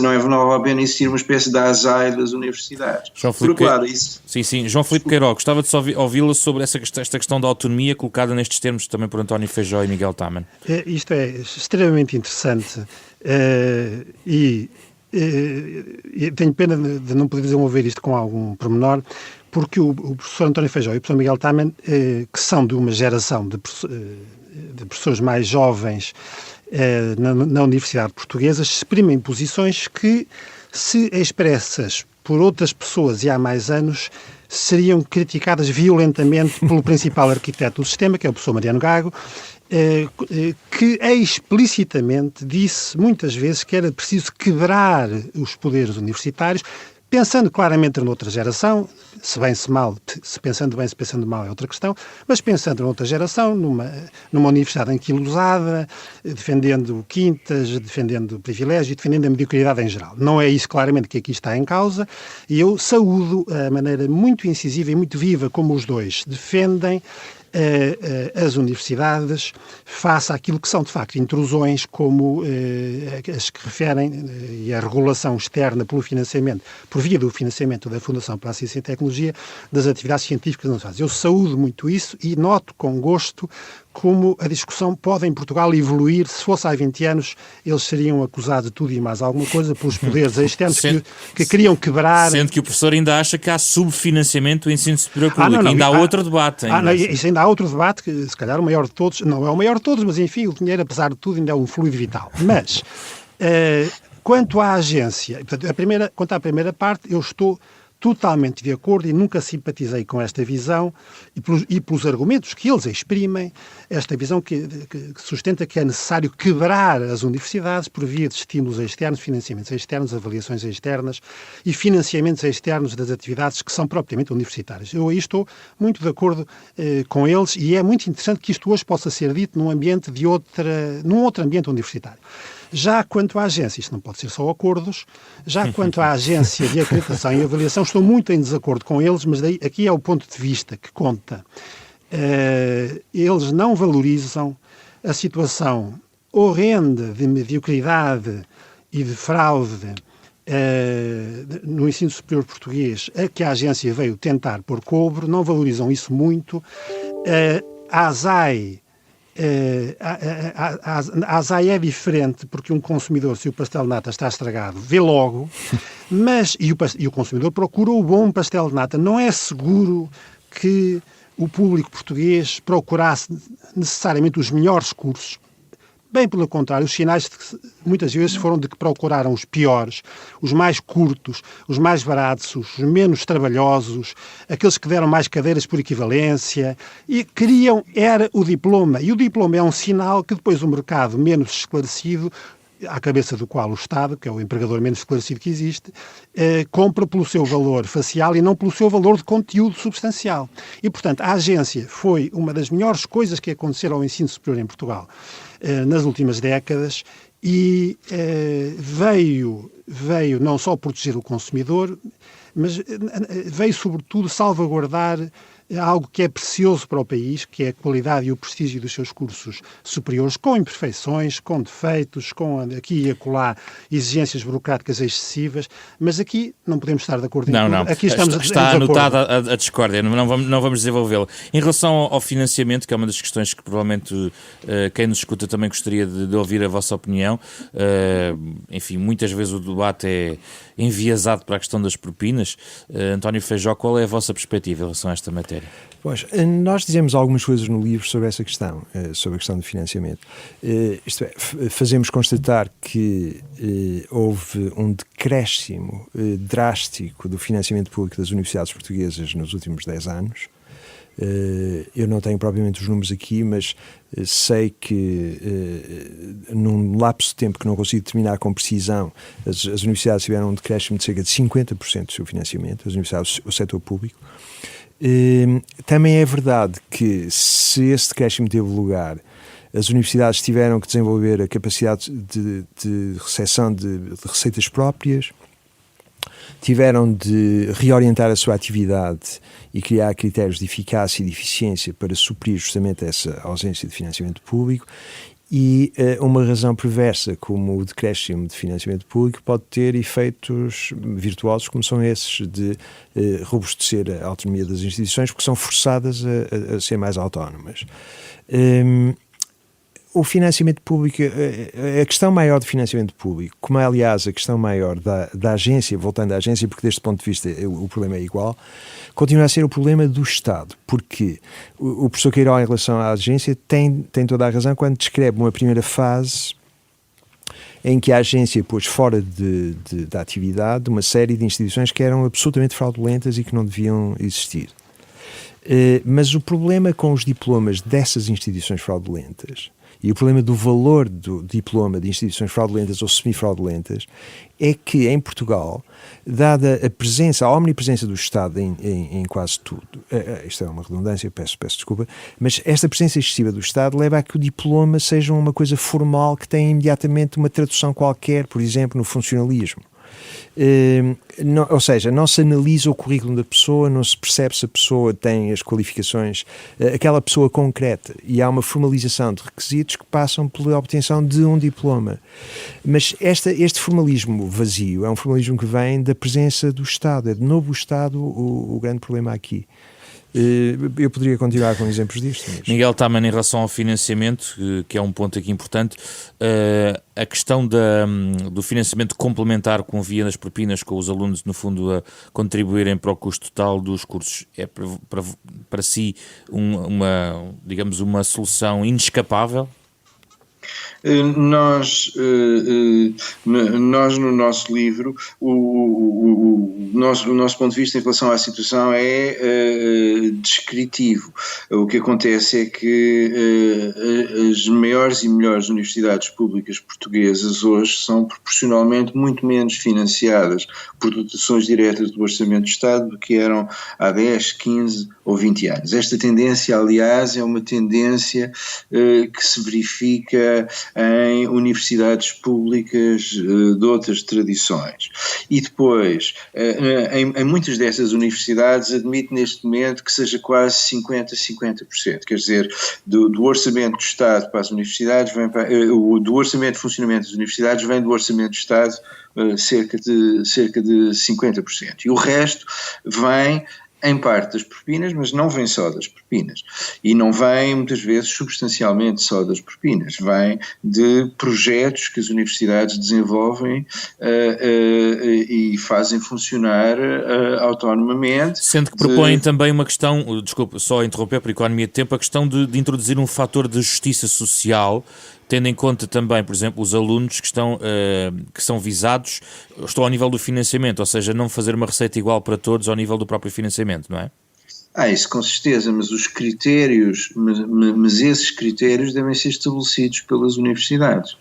não vale a pena existir uma espécie de azai das universidades. Sim, João Filipe Queiroz, gostava de só ouvi-la sobre esta questão da autonomia colocada nestes termos também por António Feijó e Miguel Taman. Isto é extremamente interessante e tenho pena de não poder desenvolver isto com algum pormenor, porque o professor António Feijó e o professor Miguel Taman, que são de uma geração de professores mais jovens na Universidade Portuguesa, exprimem posições que, se expressas por outras pessoas e há mais anos, seriam criticadas violentamente pelo principal arquiteto do sistema, que é o professor Mariano Gago, que explicitamente disse muitas vezes que era preciso quebrar os poderes universitários, pensando claramente noutra geração, se bem se mal, se pensando bem, se pensando mal é outra questão, mas pensando noutra geração, numa universidade anquilosada, defendendo quintas, defendendo privilégios e defendendo a mediocridade em geral. Não é isso claramente que aqui está em causa, e eu saúdo a maneira muito incisiva e muito viva como os dois defendem as universidades face àquilo que são, de facto, intrusões como as que referem e a regulação externa pelo financiamento, por via do financiamento da Fundação para a Ciência e Tecnologia, das atividades científicas não fazem. Eu saúdo muito isso e noto com gosto como a discussão pode em Portugal evoluir. Se fosse há 20 anos, eles seriam acusados de tudo e mais alguma coisa pelos poderes externos que queriam quebrar. Sendo que o professor ainda acha que há subfinanciamento do ensino superior público. Ainda há outro debate. Isso ainda há outro debate, que se calhar o maior de todos, não é o maior de todos, mas enfim, o dinheiro, apesar de tudo, ainda é um fluido vital. Mas, quanto à agência, portanto, quanto à primeira parte, eu estou totalmente de acordo e nunca simpatizei com esta visão e pelos argumentos que eles exprimem, esta visão que sustenta que é necessário quebrar as universidades por via de estímulos externos, financiamentos externos, avaliações externas e financiamentos externos das atividades que são propriamente universitárias. Eu aí estou muito de acordo com eles e é muito interessante que isto hoje possa ser dito num outro ambiente universitário. Já quanto à agência, isto não pode ser só acordos, já quanto à agência de acreditação e avaliação, estou muito em desacordo com eles, mas daí, aqui é o ponto de vista que conta. Eles não valorizam a situação horrenda de mediocridade e de fraude no ensino superior português a que a agência veio tentar pôr cobro, não valorizam isso muito. A ASAI a ASAI é diferente porque um consumidor, se o pastel de nata está estragado, vê logo, mas e o consumidor procura o bom pastel de nata. Não é seguro que o público português procurasse necessariamente os melhores cursos. Bem pelo contrário, os sinais muitas vezes foram de que procuraram os piores, os mais curtos, os mais baratos, os menos trabalhosos, aqueles que deram mais cadeiras por equivalência e queriam era o diploma. E o diploma é um sinal que depois o mercado menos esclarecido, à cabeça do qual o Estado, que é o empregador menos esclarecido que existe, compra pelo seu valor facial e não pelo seu valor de conteúdo substancial. E, portanto, a agência foi uma das melhores coisas que aconteceram ao ensino superior em Portugal nas últimas décadas e veio não só proteger o consumidor, mas veio, sobretudo, salvaguardar algo que é precioso para o país, que é a qualidade e o prestígio dos seus cursos superiores, com imperfeições, com defeitos, com aqui e acolá exigências burocráticas excessivas, mas aqui não podemos estar de acordo em tudo. Não. Aqui estamos está anotada a discórdia, não vamos desenvolvê-la. Em relação ao financiamento, que é uma das questões que provavelmente quem nos escuta também gostaria de ouvir a vossa opinião, enfim, muitas vezes o debate é enviesado para a questão das propinas. António Feijó, qual é a vossa perspectiva em relação a esta matéria? Pois, nós dizemos algumas coisas no livro sobre essa questão, sobre a questão do financiamento. Isto é, fazemos constatar que houve um decréscimo drástico do financiamento público das universidades portuguesas nos últimos 10 anos. Eu não tenho propriamente os números aqui, mas sei que num lapso de tempo que não consigo determinar com precisão, as universidades tiveram um decréscimo de cerca de 50% do seu financiamento, as universidades, o setor público. Também é verdade que, se esse decréscimo teve lugar, as universidades tiveram que desenvolver a capacidade de recepção de receitas próprias, tiveram de reorientar a sua atividade e criar critérios de eficácia e de eficiência para suprir justamente essa ausência de financiamento público. E uma razão perversa como o decréscimo de financiamento público pode ter efeitos virtuosos, como são esses de robustecer a autonomia das instituições, porque são forçadas a ser mais autónomas. O financiamento público, a questão maior do financiamento público, como é aliás a questão maior da agência, voltando à agência, porque deste ponto de vista o problema é igual, continua a ser o problema do Estado, porque o professor Queiroz, em relação à agência, tem toda a razão quando descreve uma primeira fase em que a agência pôs fora da atividade uma série de instituições que eram absolutamente fraudulentas e que não deviam existir. Mas o problema com os diplomas dessas instituições fraudulentas e o problema do valor do diploma de instituições fraudulentas ou semifraudulentas é que, em Portugal, dada a omnipresença do Estado em quase tudo, isto é uma redundância, peço desculpa, mas esta presença excessiva do Estado leva a que o diploma seja uma coisa formal que tem imediatamente uma tradução qualquer, por exemplo, no funcionalismo. Ou seja, não se analisa o currículo da pessoa, não se percebe se a pessoa tem as qualificações, aquela pessoa concreta, e há uma formalização de requisitos que passam pela obtenção de um diploma. Mas este formalismo vazio é um formalismo que vem da presença do Estado, é de novo o Estado o grande problema aqui. Eu poderia continuar com exemplos disto. Mas... Miguel Taman, em relação ao financiamento, que é um ponto aqui importante, a questão do financiamento complementar com via das propinas, com os alunos, no fundo, a contribuírem para o custo total dos cursos, é para si digamos, uma solução inescapável? Nós no nosso livro, o nosso ponto de vista em relação à situação é descritivo. O que acontece é que as maiores e melhores universidades públicas portuguesas hoje são proporcionalmente muito menos financiadas por dotações diretas do Orçamento do Estado do que eram há 10, 15 ou 20 anos. Esta tendência, aliás, é uma tendência que se verifica em universidades públicas de outras tradições. E depois, em muitas dessas universidades, admite neste momento que seja quase 50%. Quer dizer, do orçamento do Estado para as universidades, do orçamento de funcionamento das universidades, vem do orçamento do Estado cerca de 50%. E o resto vem em parte das propinas, mas não vem só das propinas. E não vem, muitas vezes, substancialmente só das propinas. Vem de projetos que as universidades desenvolvem e fazem funcionar autonomamente. Sendo que propõem também uma questão, desculpe, só interromper por economia de tempo, a questão de introduzir um fator de justiça social, tendo em conta também, por exemplo, os alunos que são visados, estão ao nível do financiamento, ou seja, não fazer uma receita igual para todos ao nível do próprio financiamento, não é? Isso com certeza, mas os critérios, mas esses critérios devem ser estabelecidos pelas universidades.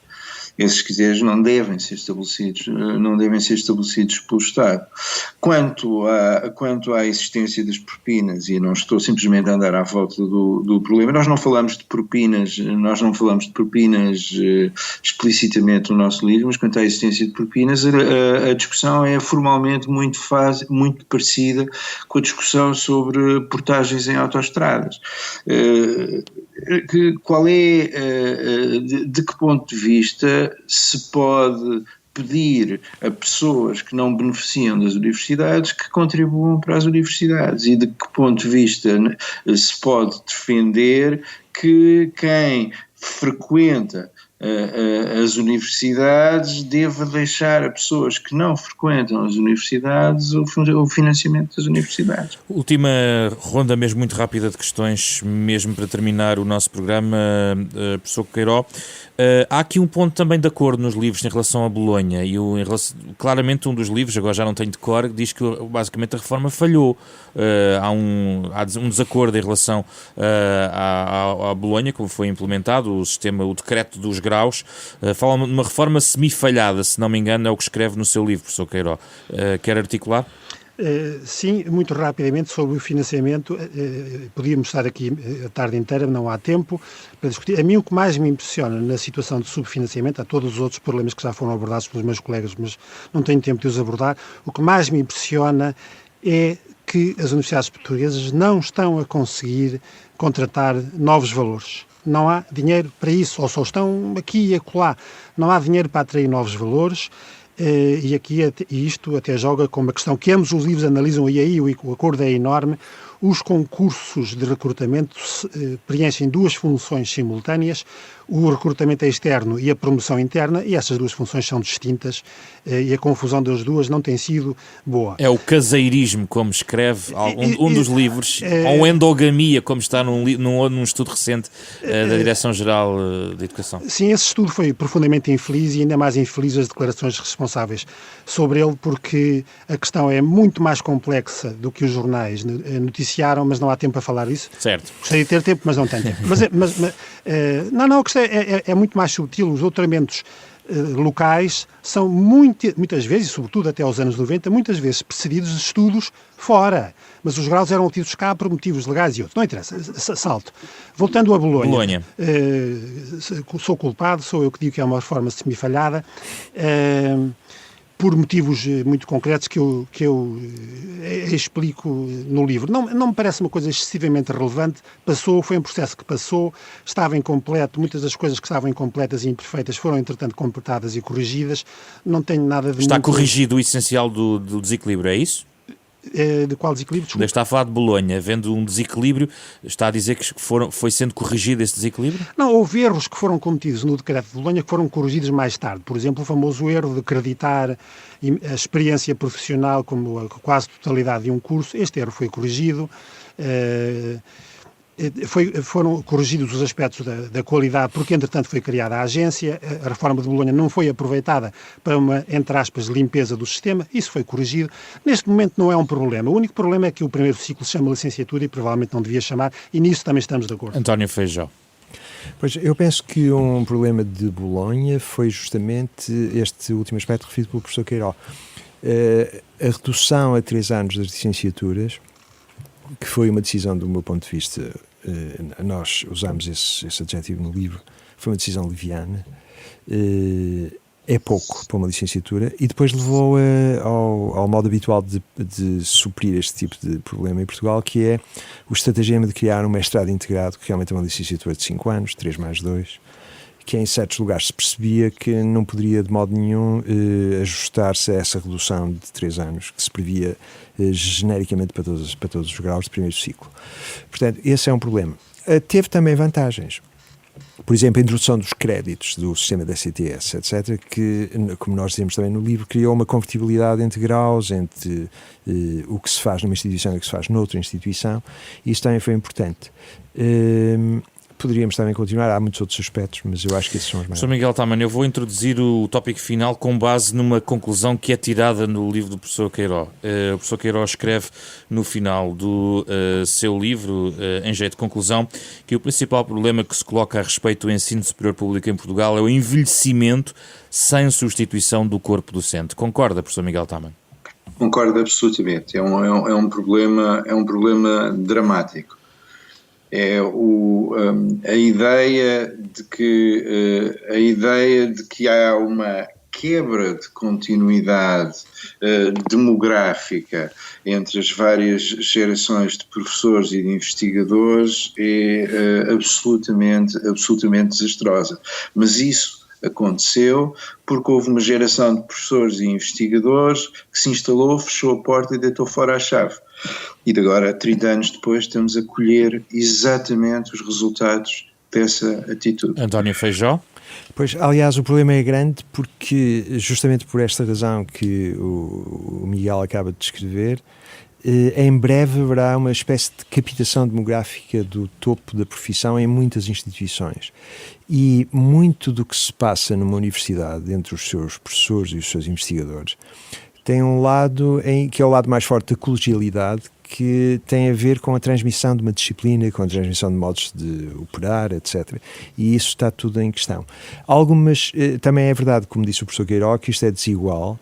esses critérios não devem ser estabelecidos pelo Estado. Quanto à existência das propinas, e não estou simplesmente a andar à volta do problema, nós não falamos de propinas explicitamente no nosso livro, mas quanto à existência de propinas, a discussão é formalmente muito parecida com a discussão sobre portagens em autoestradas. De que ponto de vista se pode pedir a pessoas que não beneficiam das universidades que contribuam para as universidades, e de que ponto de vista se pode defender que quem frequenta as universidades deva deixar a pessoas que não frequentam as universidades o financiamento das universidades. Última ronda mesmo muito rápida de questões, mesmo para terminar o nosso programa, professor Queiró. Há aqui um ponto também de acordo nos livros em relação a Bolonha, e claramente um dos livros, agora já não tenho de cor, diz que basicamente a reforma falhou. Há um desacordo em relação à Bolonha, como foi implementado o decreto dos graus. Fala de uma reforma semi-falhada, se não me engano, é o que escreve no seu livro, professor Queiró. Quer articular? Sim, muito rapidamente sobre o financiamento. Podíamos estar aqui a tarde inteira, não há tempo para discutir. A mim o que mais me impressiona na situação de subfinanciamento, há todos os outros problemas que já foram abordados pelos meus colegas, mas não tenho tempo de os abordar, o que mais me impressiona é que as universidades portuguesas não estão a conseguir contratar novos valores. Não há dinheiro para isso, ou só estão aqui e acolá. Não há dinheiro para atrair novos valores. E isto até joga com uma questão que ambos os livros analisam, e aí o acordo é enorme. Os concursos de recrutamento preenchem duas funções simultâneas, o recrutamento externo e a promoção interna, e essas duas funções são distintas, e a confusão das duas não tem sido boa. É o caseirismo, como escreve um dos livros, ou endogamia, como está num estudo recente da Direção-Geral de Educação. Sim, esse estudo foi profundamente infeliz, e ainda mais infeliz as declarações responsáveis sobre ele, porque a questão é muito mais complexa do que os jornais noticiaram, mas não há tempo para falar disso. Certo. Gostaria de ter tempo, mas não tenho tempo. A questão é muito mais sutil. Os doutoramentos locais são muitas vezes, e sobretudo até aos anos 90, muitas vezes precedidos de estudos fora. Mas os graus eram obtidos cá por motivos legais e outros. Não interessa. Salto. Voltando a Bolonha. Sou culpado, sou eu que digo que é uma reforma semi-falhada. Por motivos muito concretos que eu explico no livro. Não me parece uma coisa excessivamente relevante. Foi um processo que passou, estava incompleto, muitas das coisas que estavam incompletas e imperfeitas foram, entretanto, completadas e corrigidas. Não tenho nada de Está corrigido o essencial do desequilíbrio, é isso? De qual desequilíbrio? Desculpa. Está a falar de Bolonha, havendo um desequilíbrio, está a dizer que foi sendo corrigido esse desequilíbrio? Não, houve erros que foram cometidos no decreto de Bolonha que foram corrigidos mais tarde. Por exemplo, o famoso erro de acreditar a experiência profissional como a quase totalidade de um curso. Este erro foi corrigido. Foram corrigidos os aspectos da qualidade, porque entretanto foi criada a agência. A reforma de Bolonha não foi aproveitada para uma, entre aspas, limpeza do sistema. Isso foi corrigido. Neste momento não é um problema. O único problema é que o primeiro ciclo se chama licenciatura e provavelmente não devia chamar, e nisso também estamos de acordo. António Feijó. Pois, eu penso que um problema de Bolonha foi justamente este último aspecto referido pelo professor Queiró. A redução a 3 anos das licenciaturas, que foi uma decisão, do meu ponto de vista, nós usamos esse adjetivo no livro, foi uma decisão leviana, é pouco para uma licenciatura, e depois levou ao modo habitual de suprir este tipo de problema em Portugal, que é o estratagema de criar um mestrado integrado, que realmente é uma licenciatura de 5 anos, 3 mais 2, que em certos lugares se percebia que não poderia de modo nenhum ajustar-se a essa redução de 3 anos, que se previa genericamente para todos os graus de primeiro ciclo. Portanto, esse é um problema. Teve também vantagens. Por exemplo, a introdução dos créditos do sistema da CTS, etc., que, como nós dizemos também no livro, criou uma convertibilidade entre graus, entre o que se faz numa instituição e o que se faz noutra instituição, e isso também foi importante. Poderíamos também continuar, há muitos outros aspectos, mas eu acho que esses são os mais. Professor Miguel Tamayo, eu vou introduzir o tópico final com base numa conclusão que é tirada no livro do professor Queiró. O professor Queiró escreve no final do seu livro, em jeito de conclusão, que o principal problema que se coloca a respeito do ensino superior público em Portugal é o envelhecimento sem substituição do corpo docente. Concorda, professor Miguel Tamayo? Concordo absolutamente. É um problema dramático. É a ideia de que há uma quebra de continuidade demográfica entre as várias gerações de professores e de investigadores é absolutamente desastrosa. Mas isso aconteceu porque houve uma geração de professores e investigadores que se instalou, fechou a porta e deitou fora a chave. E de agora, 30 anos depois, estamos a colher exatamente os resultados dessa atitude. António Feijó? Pois, aliás, o problema é grande porque, justamente por esta razão que o Miguel acaba de descrever, em breve haverá uma espécie de captação demográfica do topo da profissão em muitas instituições. E muito do que se passa numa universidade, entre os seus professores e os seus investigadores, tem um lado que é o lado mais forte da colegialidade, que tem a ver com a transmissão de uma disciplina, com a transmissão de modos de operar, etc. E isso está tudo em questão. Também é verdade, como disse o professor Queiró, que isto é desigual.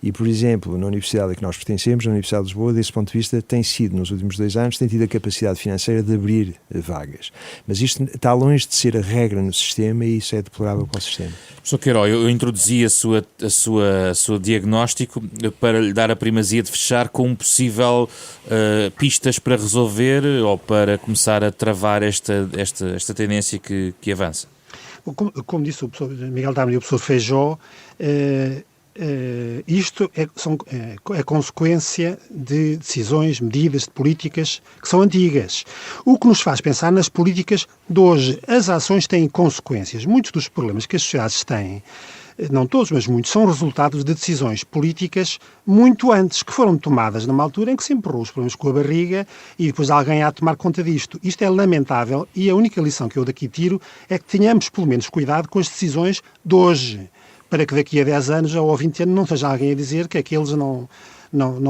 E, por exemplo, na universidade a que nós pertencemos, na Universidade de Lisboa, desse ponto de vista, tem sido, nos últimos 2 anos, tem tido a capacidade financeira de abrir vagas. Mas isto está longe de ser a regra no sistema e isso é deplorável para o sistema. Professor Queiró, eu introduzi o seu diagnóstico para lhe dar a primazia de fechar com possível pistas para resolver ou para começar a travar esta tendência que avança. Como disse o professor Miguel Tamayo e o professor Feijó, isto é consequência de decisões, medidas, de políticas que são antigas. O que nos faz pensar nas políticas de hoje. As ações têm consequências. Muitos dos problemas que as sociedades têm, não todos, mas muitos, são resultados de decisões políticas muito antes, que foram tomadas numa altura em que se empurrou os problemas com a barriga e depois alguém há de tomar conta disto. Isto é lamentável e a única lição que eu daqui tiro é que tenhamos pelo menos cuidado com as decisões de hoje, para que daqui a 10 anos ou 20 anos não seja alguém a dizer que aqueles não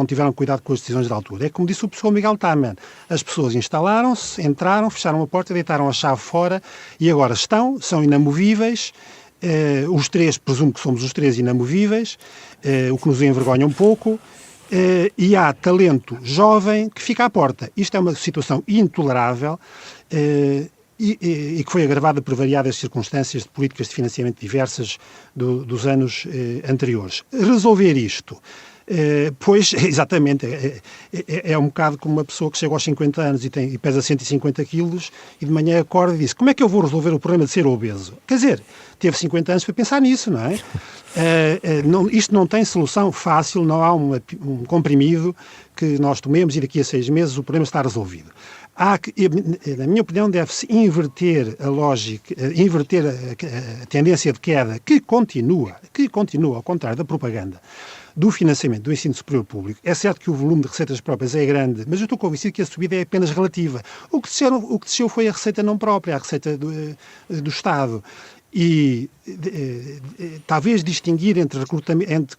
tiveram cuidado com as decisões da altura. É como disse o professor Miguel Tamayo, as pessoas instalaram-se, entraram, fecharam a porta, deitaram a chave fora e agora são inamovíveis. Os três, presumo que somos os três inamovíveis, o que nos envergonha um pouco, e há talento jovem que fica à porta. Isto é uma situação intolerável, e que foi agravada por variadas circunstâncias de políticas de financiamento diversas dos anos anteriores. Resolver isto, pois, exatamente, é um bocado como uma pessoa que chega aos 50 anos e pesa 150 quilos e de manhã acorda e diz: como é que eu vou resolver o problema de ser obeso? Quer dizer, teve 50 anos para pensar nisso, não é? Isto não tem solução fácil, não há um comprimido que nós tomemos e daqui a 6 meses o problema está resolvido. Na minha opinião, deve-se inverter a lógica, inverter a tendência de queda que continua, ao contrário da propaganda, do financiamento do ensino superior público. É certo que o volume de receitas próprias é grande, mas eu estou convencido que a subida é apenas relativa. O que desceu foi a receita não própria, a receita do Estado. E talvez distinguir entre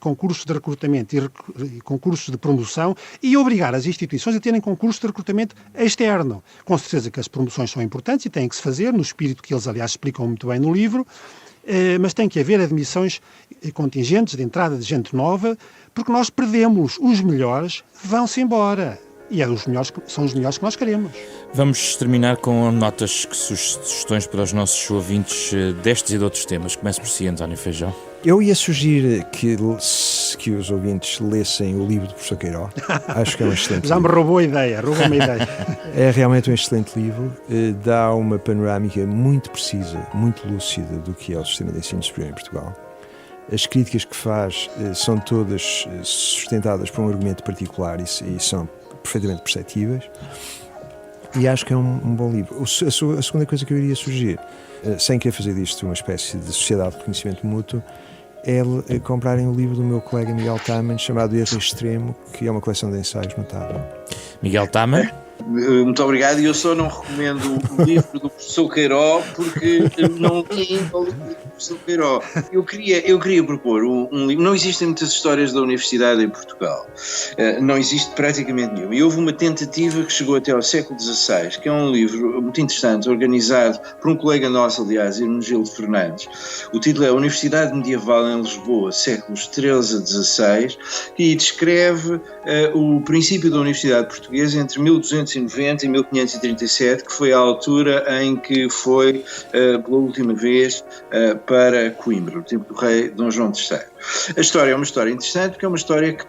concursos de recrutamento e concursos de promoção e obrigar as instituições a terem concursos de recrutamento externo. Com certeza que as promoções são importantes e têm que se fazer, no espírito que eles, aliás, explicam muito bem no livro, mas tem que haver admissões contingentes de entrada de gente nova, porque nós perdemos os melhores, vão-se embora. E são os melhores que nós queremos. Vamos terminar com notas, sugestões para os nossos ouvintes destes e de outros temas. Comece por si, António Feijó. Eu ia sugerir que os ouvintes lessem o livro do professor Queiró. Acho que é um excelente livro. Já me roubou uma ideia. É realmente um excelente livro. Dá uma panorâmica muito precisa, muito lúcida do que é o sistema de ensino superior em Portugal. As críticas que faz são todas sustentadas por um argumento particular e são perfeitamente perceptíveis, e acho que é um bom livro. A segunda coisa que eu iria sugerir, sem querer fazer disto uma espécie de sociedade de conhecimento mútuo, é comprarem o livro do meu colega Miguel Tamayo, chamado Erro Extremo, que é uma coleção de ensaios notável. Miguel Tamayo? Muito obrigado, e eu só não recomendo o livro do professor Queiró porque não li ainda o livro do professor Queiró. Eu queria propor um livro. Não existem muitas histórias da universidade em Portugal, não existe praticamente nenhuma, e houve uma tentativa que chegou até ao século XVI, que é um livro muito interessante, organizado por um colega nosso, aliás, Hermenegildo Fernandes. O título é Universidade Medieval em Lisboa, séculos XIII a XVI, e descreve o princípio da Universidade Portuguesa entre 1290 e 1537, que foi a altura em que foi, pela última vez, para Coimbra, no tempo do rei Dom João III. A história é uma história interessante porque é uma história que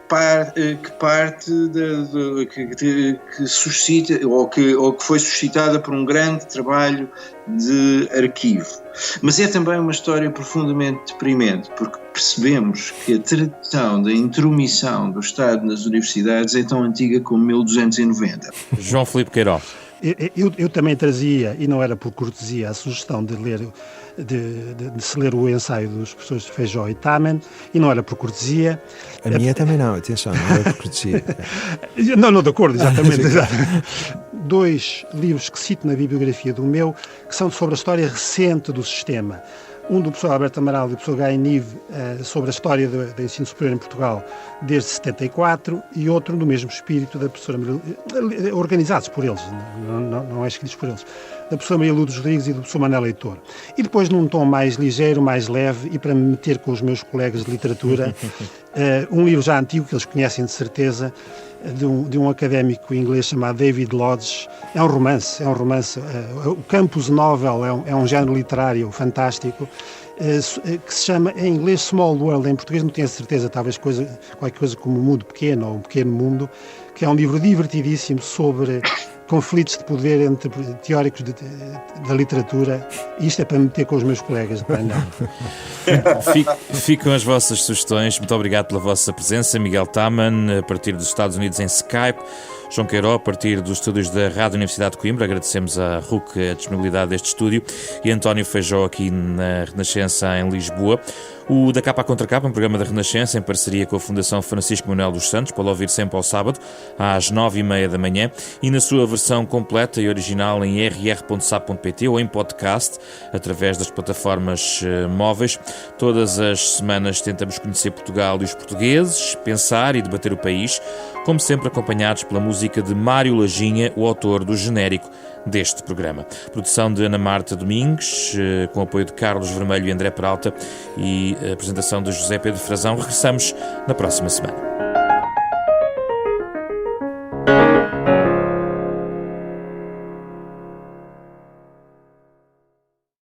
suscita, ou que foi suscitada por um grande trabalho de arquivo. Mas é também uma história profundamente deprimente, porque percebemos que a tradição da intromissão do Estado nas universidades é tão antiga como 1290. João Filipe Queiró. Eu também trazia, e não era por cortesia, a sugestão de se ler o ensaio dos professores Feijó e Taman, e não era por cortesia. A minha também não, atenção, não era por cortesia. Não, de acordo, exatamente. Dois livros que cito na bibliografia do meu, que são sobre a história recente do sistema. Um do professor Alberto Amaral e do professor Gai Nive sobre a história do ensino superior em Portugal desde 74, e outro do mesmo espírito da professora Maria, organizados por eles, não é escritos por eles, da professora Maria Lourdes Rodrigues e do professor Manuel Leitor. E depois, num tom mais ligeiro, mais leve, e para me meter com os meus colegas de literatura, um livro já antigo, que eles conhecem de certeza, de um académico inglês chamado David Lodge. É um romance. O campus novel é um género literário fantástico, que se chama em inglês Small World, em português não tenho a certeza, talvez qualquer coisa como O Mundo Pequeno ou Um Pequeno Mundo, que é um livro divertidíssimo sobre conflitos de poder entre teóricos da literatura. Isto é para meter com os meus colegas de painel. Ficam as vossas sugestões. Muito obrigado pela vossa presença. Miguel Taman, a partir dos Estados Unidos em Skype. João Queiró, a partir dos estúdios da Rádio Universidade de Coimbra. Agradecemos à RUC a disponibilidade deste estúdio. E António Feijó, aqui na Renascença, em Lisboa. O Da Capa à Contra Capa, um programa da Renascença em parceria com a Fundação Francisco Manuel dos Santos. Pode ouvir sempre ao sábado, às 9h30 da manhã, e na sua versão completa e original em rr.sap.pt ou em podcast, através das plataformas móveis. Todas as semanas tentamos conhecer Portugal e os portugueses, pensar e debater o país, como sempre acompanhados pela música de Mário Lajinha, o autor do genérico deste programa. Produção de Ana Marta Domingues, com apoio de Carlos Vermelho e André Peralta, e a apresentação de José Pedro Frazão. Regressamos na próxima semana.